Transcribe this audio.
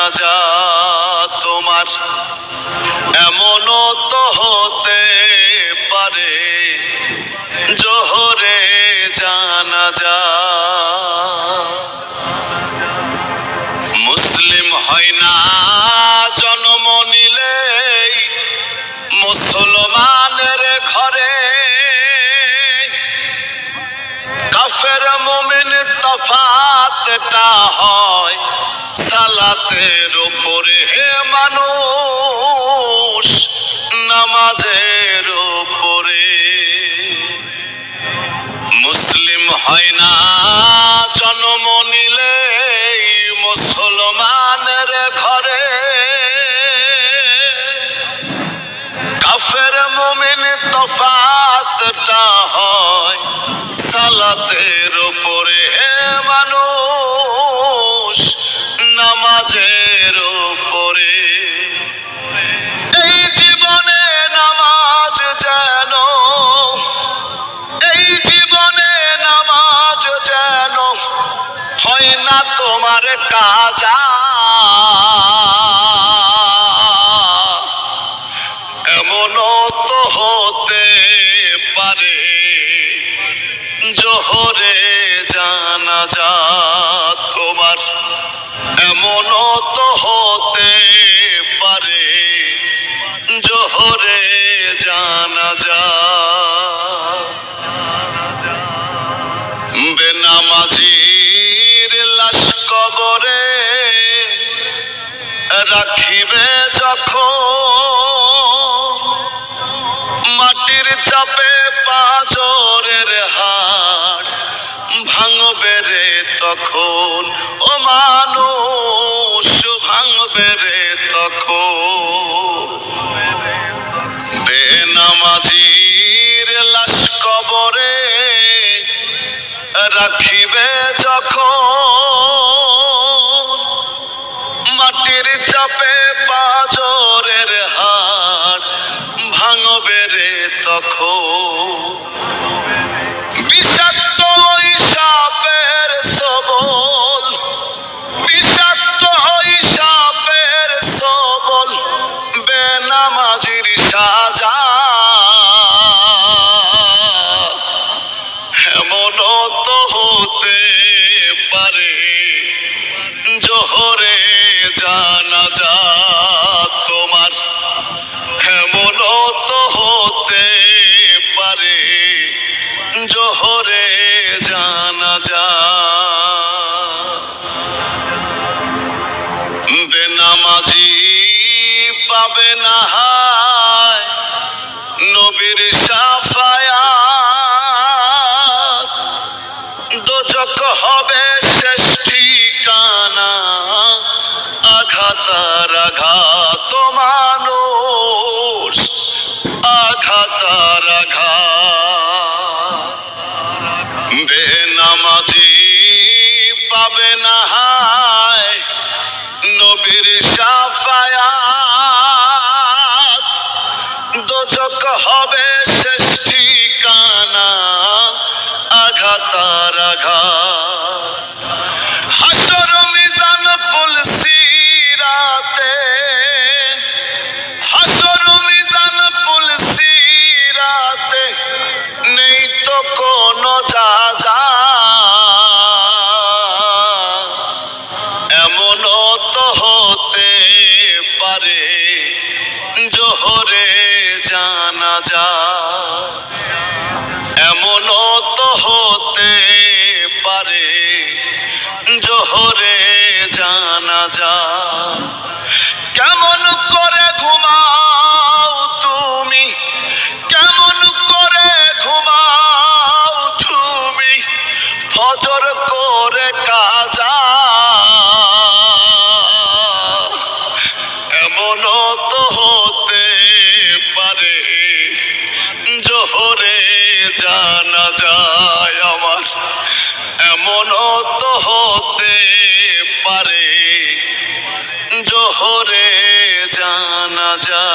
জানাজা তোমার এমনও তো হতে পারে জোহরে জানাজা। মুসলিম হয় না জন্ম নিলেই মুসলমানের ঘরে, কাফের মুমিন তফাতটা হয় সালাতের উপরে। হে মানুষ নামাজের উপরে। মুসলিম হয় না জন্ম নিলেই মুসলমানের ঘরে, কাফের মুমিন তফাতটা হয় সালাতের উপরে। হে মানুষ নামাজের উপরে। এই জীবনে নামাজ যেন, এই জীবনে নামাজ যেন হয় না তোমার কাজা। এমনও তো হতে পারে জোহরে জানাজা তোমার এমনও তো হতে পারে জোহরে জানাজা। বেনামাজির লাশ কবরে রাখিবে যখন, মাটির চাপে পাঁজরের হাড় ভাঙবে রে তখন। ও মানুষ ভাঙবে রে তখন। বেনামাজির লাশ কবরে রাখিবে যখন, মাটির চাপে পাঁজরের হাড় ভাঙবে রে তখন। বিষাক্ত ওই সাপের সবল, বিষাক্ত ওই সাপের সবল বেনামাজির সাজা। এমনও তো হতে পারে জোহরে জানাজা তোমার এমনও তো হতে পারে জোহরে জানাজা। বেনামাজি পাবে না হায় নবীর শাফায়াত, দোজখ হবে শেষ ঠিকানা। আঘাতার আঘাত মানুষ আঘাতার আঘাত। বেনামাজি পাবে না হায় নবীর শাফায়াত, দোজখ হবে শেষ ঠিকানা। আঘাতার আঘাত। হাসর মিজান পুল সিরাতে, হাসর মিজান পুল সিরাতে নেই তো কোনো যাজা। এমনও তো হতে পারে জোহরে জানাজা। এমনও তো হতে পারে জোহরে জানাজা। কেমন করে ঘুমাও তুমি, কেমন করে ঘুমাও তুমি ফজর করে কাজা। এমনও তো হতে পারে জোহরে জানাজা আমার। এমনও তো হতে পারে জোহরে জানাজা।